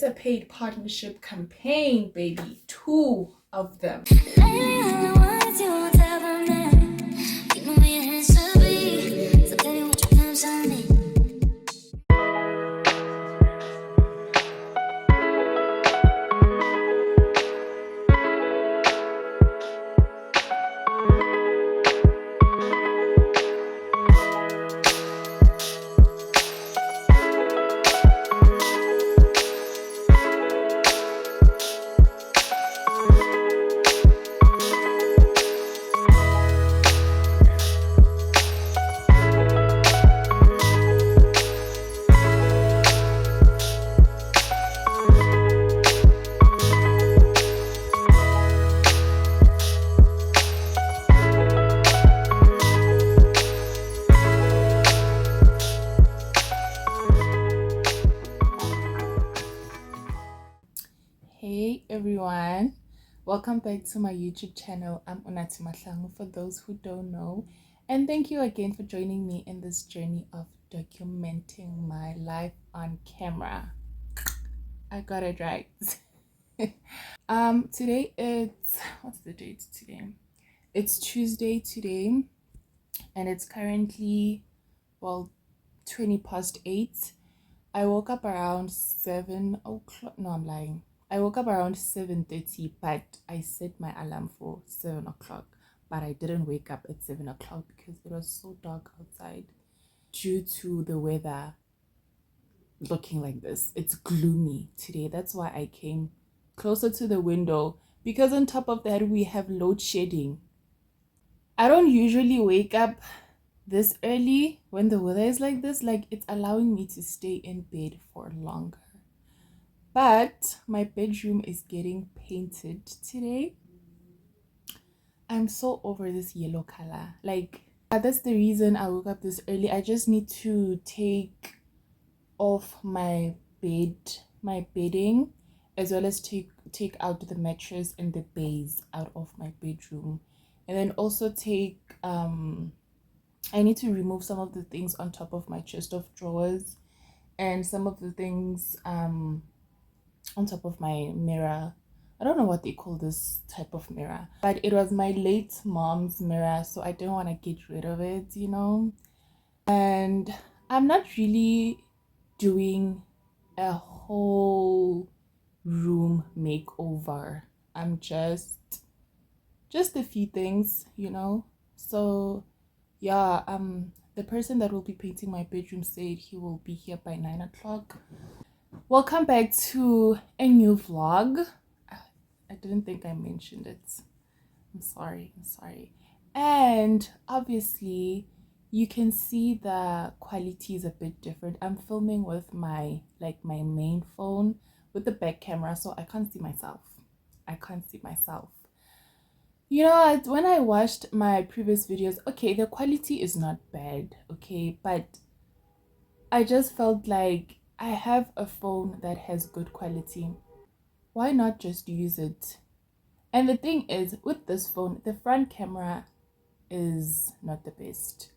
it's a paid partnership campaign, baby. 2 of them. Hey everyone, welcome back to my YouTube channel. I'm Unati Mahlangu for those who don't know, and thank you again for joining me in this journey of documenting my life on camera. I got it right. Today what's the date today? It's Tuesday today, and it's currently 20 past 8. I woke up around 7 o'clock. No, I'm lying. I woke up around 7:30, but I set my alarm for 7 o'clock. But I didn't wake up at 7 o'clock because it was so dark outside due to the weather looking like this. It's gloomy today. That's why I came closer to the window, because on top of that, we have load shedding. I don't usually wake up this early when the weather is like this. Like, it's allowing me to stay in bed for longer. But my bedroom is getting painted today. I'm so over this yellow color. Like, that's the reason I woke up this early. I just need to take off my bedding, as well as take out the mattress and the base out of my bedroom. And then also I need to remove some of the things on top of my chest of drawers, and some of the things on top of my mirror. I don't know what they call this type of mirror, but it was my late mom's mirror, so I didn't want to get rid of it, you know. And I'm not really doing a whole room makeover. I'm just a few things, you know. So yeah, the person that will be painting my bedroom said he will be here by 9 o'clock. Welcome back to a new vlog. I didn't think I mentioned it. I'm sorry. And obviously you can see the quality is a bit different. I'm filming with my main phone with the back camera, so I can't see myself. You know, when I watched my previous videos, okay, the quality is not bad, okay, but I just felt like I have a phone that has good quality. Why not just use it? And the thing is, with this phone, the front camera is not the best,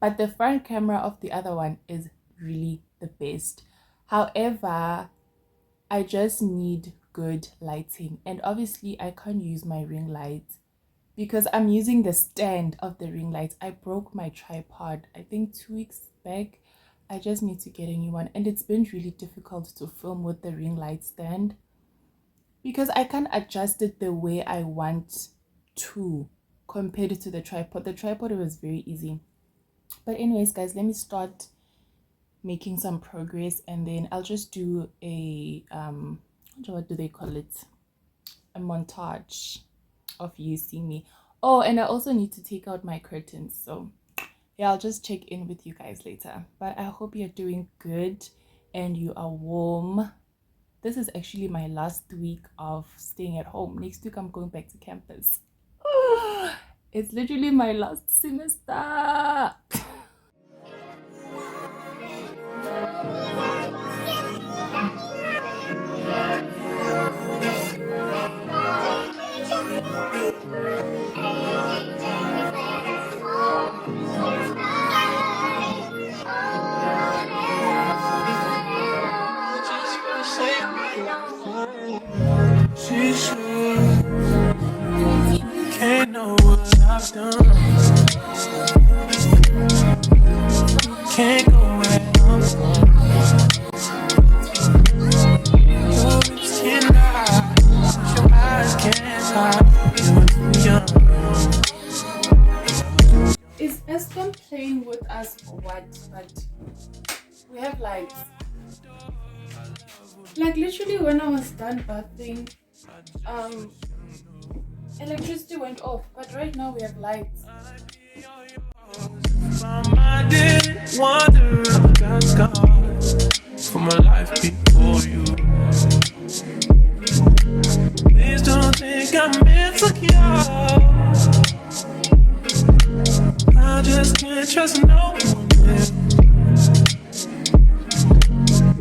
but the front camera of the other one is really the best. However, I just need good lighting, and obviously I can't use my ring light because I'm using the stand of the ring light. I broke my tripod, I think 2 weeks back. I just need to get a new one, and it's been really difficult to film with the ring light stand because I can't adjust it the way I want to compared to the tripod. The tripod, it was very easy. But anyways, guys, let me start making some progress, and then I'll just do a what do they call it, a montage of you seeing me. Oh, and I also need to take out my curtains, so yeah, I'll just check in with you guys later. But I hope you're doing good and you are warm. This is actually my last week of staying at home. Next week I'm going back to campus. It's literally my last semester. She should. Can't know what I've done. Can't go where I'm from. Your lips can't lie. Your eyes can't hide. You're too young. Is Escom playing with us or what? But we have lights. Like literally when I was done bathing, electricity went off, but right now we have lights. I didn't wonder if I got scarred from a life before you. Please don't think I'm insecure. I just can't trust no one else.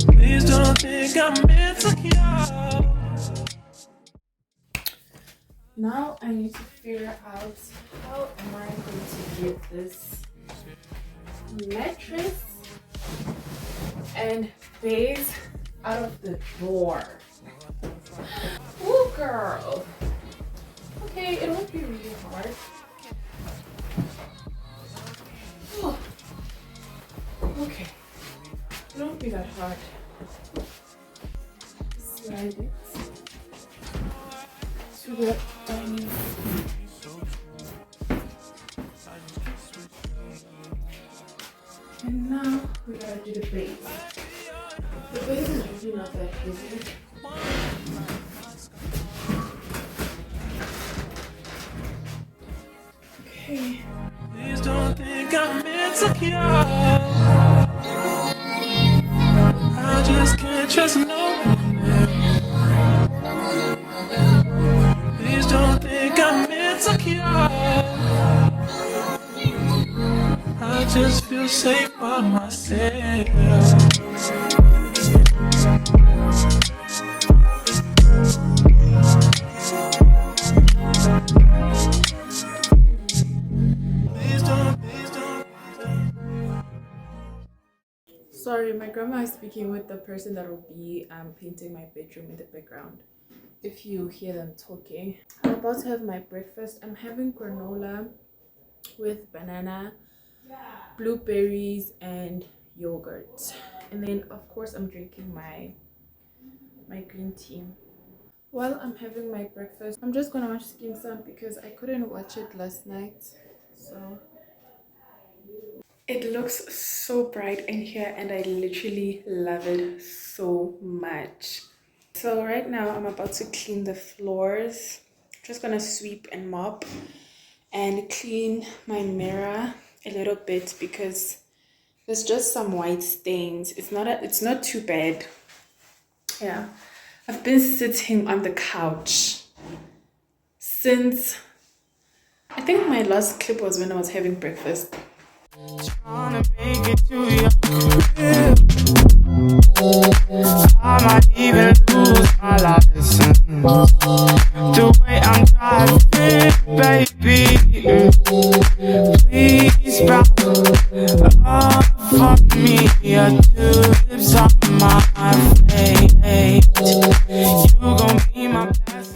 Please don't think I'm insecure. Now I need to figure out how am I going to get this mattress and base out of the door. Ooh, girl. Okay, it won't be really hard. Oh. Okay, it won't be that hard. Slide it to the dining room. And now we gotta do the base. The base is really not that easy. Okay. Please don't think I'm insecure. I just can't trust no one else. Please don't think I'm insecure. I just feel safe by myself. Sorry, my grandma is speaking with the person that will be painting my bedroom in the background. If you hear them talking. I'm about to have my breakfast. I'm having granola with banana, blueberries, and yogurt. And then of course I'm drinking my green tea. While I'm having my breakfast, I'm just gonna watch Skim Sam because I couldn't watch it last night. So it looks so bright in here and I literally love it so much. So right now I'm about to clean the floors. Just gonna sweep and mop and clean my mirror a little bit because there's just some white stains. It's not too bad. Yeah, I've been sitting on the couch since I think my last clip was when I was having breakfast. Trying to make it to your crib. I might even lose my license. The way I'm driving, baby. Please rock for me. Your tulips on my face. You gon' be my best.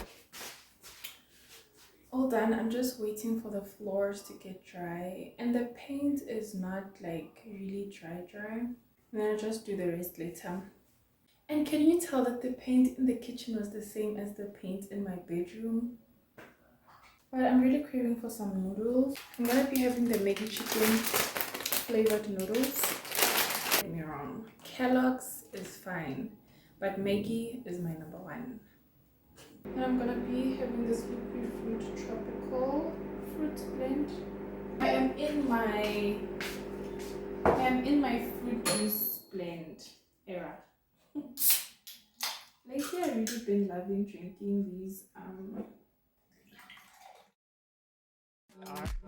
All done. I'm just waiting for the floors to get dry and the paint is not like really dry. And then I'll just do the rest later. And can you tell that the paint in the kitchen was the same as the paint in my bedroom? But I'm really craving for some noodles. I'm gonna be having the Maggi chicken flavored noodles. Don't get me wrong, Kellogg's is fine, but Maggi is my number one. And I'm gonna be having this Liquid Fruit tropical fruit blend. I am in my fruit juice blend era. Lately I've really been loving drinking these I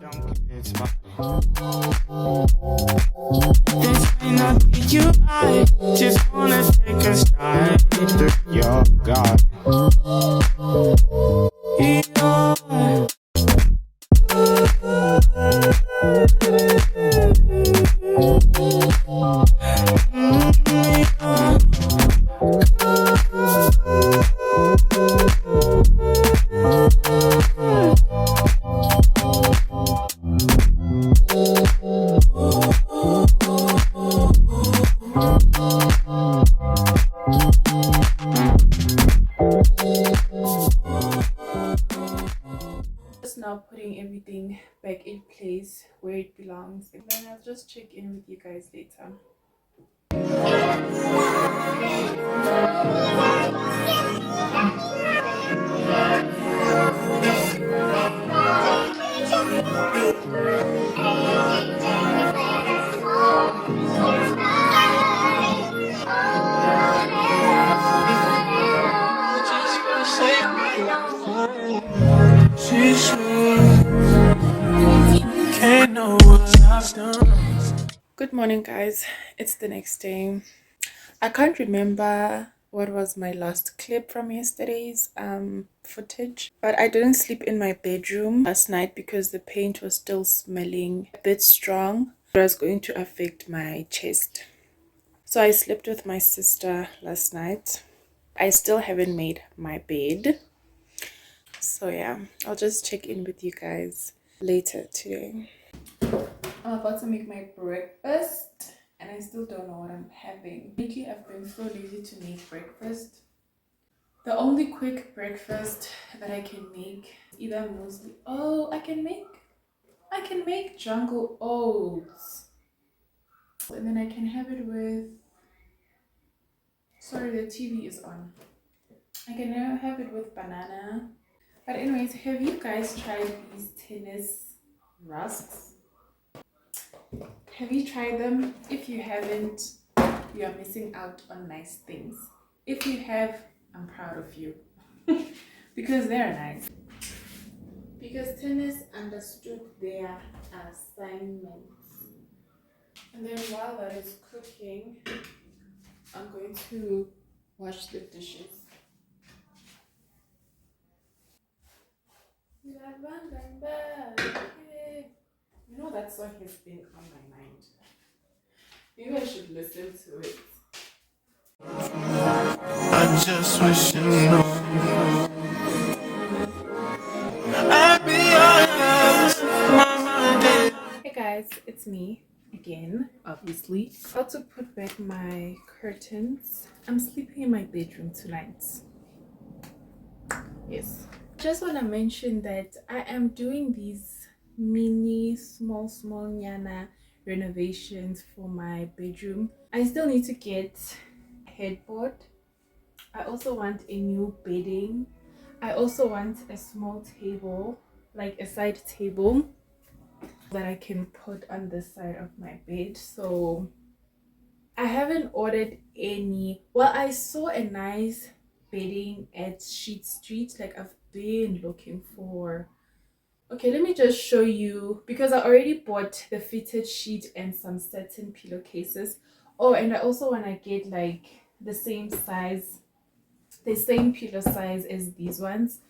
don't care, it's fine. This ain't nothing you I just wanna take a stride through your garden. I'll just check in with you guys later. She said, can't know what I've done. Good morning, guys. It's the next day. I can't remember what was my last clip from yesterday's footage, but I didn't sleep in my bedroom last night because the paint was still smelling a bit strong. It was going to affect my chest. So I slept with my sister last night. I still haven't made my bed. So yeah, I'll just check in with you guys later today. I'm about to make my breakfast and I still don't know what I'm having. Lately I've been so lazy to make breakfast. The only quick breakfast that I can make is either muesli. Oh, I can make jungle oats. And then I can have it with, sorry, the TV is on. I can now have it with banana. But anyways, have you guys tried these tennis rusks? Have you tried them? If you haven't, you are missing out on nice things. If you have, I'm proud of you. Because they're nice. Because tennis understood their assignments. And then while that is cooking, I'm going to wash the dishes. You know that song has been on my mind. Maybe I should listen to it. I just wish you know I'd be honest, mama did. Hey guys, it's me again, obviously. About to put back my curtains. I'm sleeping in my bedroom tonight. Yes. Just want to mention that I am doing these mini, small nyana renovations for my bedroom. I still need to get a headboard. I also want a new bedding. I also want a small table, like a side table that I can put on this side of my bed. So I haven't ordered any. Well, I saw a nice bedding at Sheet Street. Like I've been looking for. Okay, let me just show you because I already bought the fitted sheet and some satin pillowcases. Oh, and I also want to get like the same size, the same pillow size as these ones.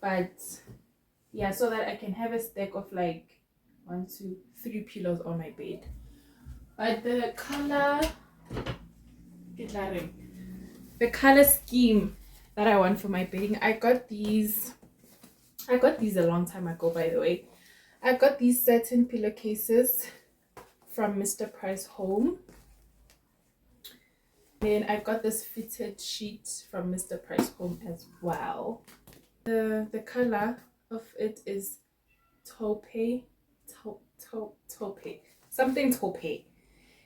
But yeah, so that I can have a stack of like 1, 2, 3 pillows on my bed. But the color scheme that I want for my bedding, I got these a long time ago, by the way. I got these satin pillowcases from Mr. Price Home. Then I got this fitted sheet from Mr. Price Home as well. The color of it is taupe, something taupe.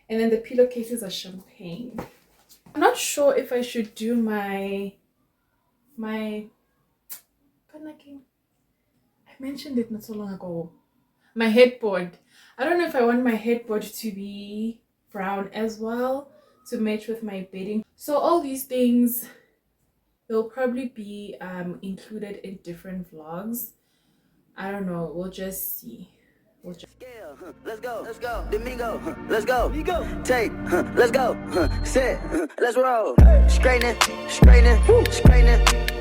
And then the pillowcases are champagne. I'm not sure if I should do my I mentioned it not so long ago. My headboard. I don't know if I want my headboard to be brown as well to match with my bedding. So all these things will probably be included in different vlogs. I don't know. We'll just see. Let's go, Domingo, let's go, take, let's go, set, let's roll, straightening,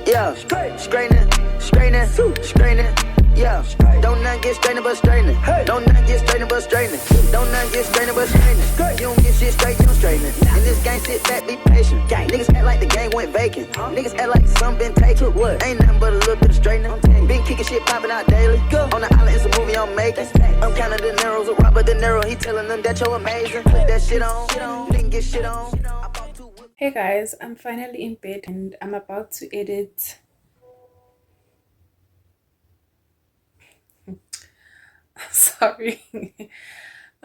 yeah, straightening, yeah, don't not get strained but straightening, don't not get strained but straightening, don't not get strained but straightening, you don't get shit straight, you don't straighten it, in this game sit back, be patient, niggas act like the game went vacant, niggas act like some been taken, ain't nothing but a little bit of straightening, been kicking shit popping out daily, on the island it's a movie I'm making, I'm counting the narrows with Robert De Niro, he telling them that you're amazing, put that shit on, didn't get shit on. Hey guys, I'm finally in bed and I'm about to edit. Sorry.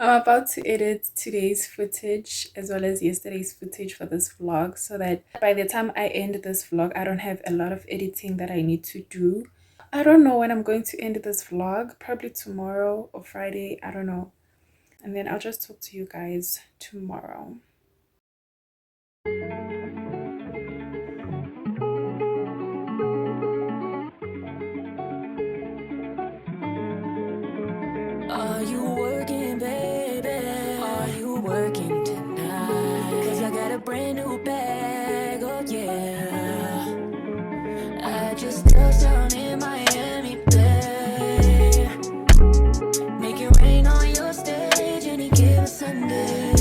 I'm about to edit today's footage as well as yesterday's footage for this vlog so that by the time I end this vlog, I don't have a lot of editing that I need to do. I don't know when I'm going to end this vlog, probably tomorrow or Friday, I don't know. And then I'll just talk to you guys tomorrow. Are you working, baby? Are you working tonight? 'Cause I got a brand new bag, oh yeah. I just touched down in Miami, babe. Make it rain on your stage any given Sunday.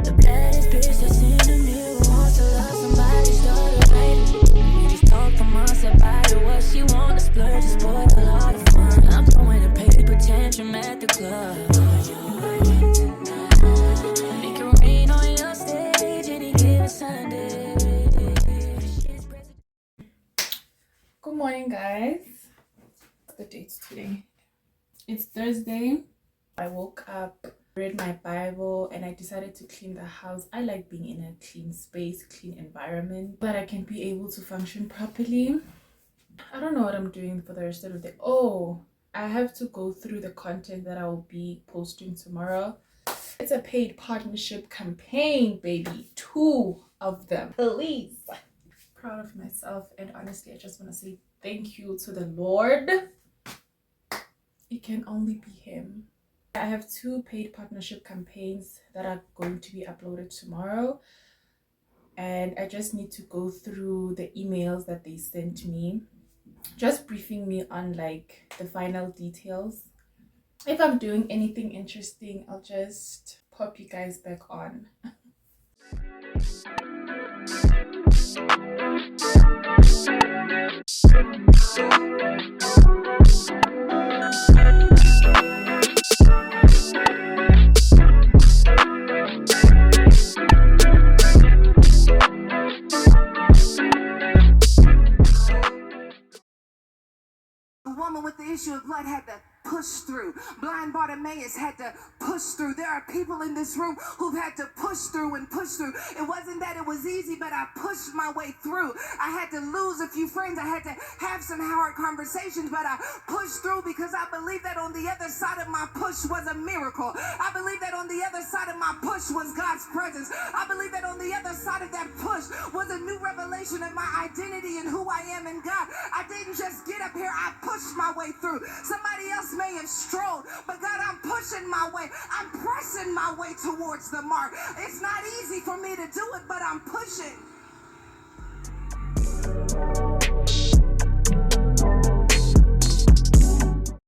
The baddest bitch that's in the mirror wants to love somebody, start a fight. We just talked for months about it, what she want to splurge is spoil a lot of fun. I'm throwing a paper tantrum at the club. Make it rain on your stage any given Sunday. Good morning, guys. The date's today. It's Thursday. I woke up, read my Bible, and I decided to clean the house. I like being in a clean space, clean environment, but I can be able to function properly. I don't know what I'm doing for the rest of the day. Oh, I have to go through the content that I will be posting tomorrow. It's a paid partnership campaign, baby. 2 of them. Please. Proud of myself, and honestly, I just want to say thank you to the Lord. It can only be Him. I have 2 paid partnership campaigns that are going to be uploaded tomorrow, and I just need to go through the emails that they sent me, just briefing me on like the final details. If I'm doing anything interesting, I'll just pop you guys back on. The woman with the issue of blood had to push through. Blind Bartimaeus had to push through. There are people in this room who've had to push through and push through. It wasn't that it was easy, but I pushed my way through. I had to lose a few friends. I had to have some hard conversations, but I pushed through because I believe that on the other side of my push was a miracle. I believe that on the other side of my push was God's presence. I believe that on the other side of that push was a new revelation of my identity and who I am in God. I didn't just get up here, I pushed my way through. Somebody else may have strolled, but God, I'm pushing my way. I'm pressing my way towards the mark. It's not easy for me to do it, but I'm pushing.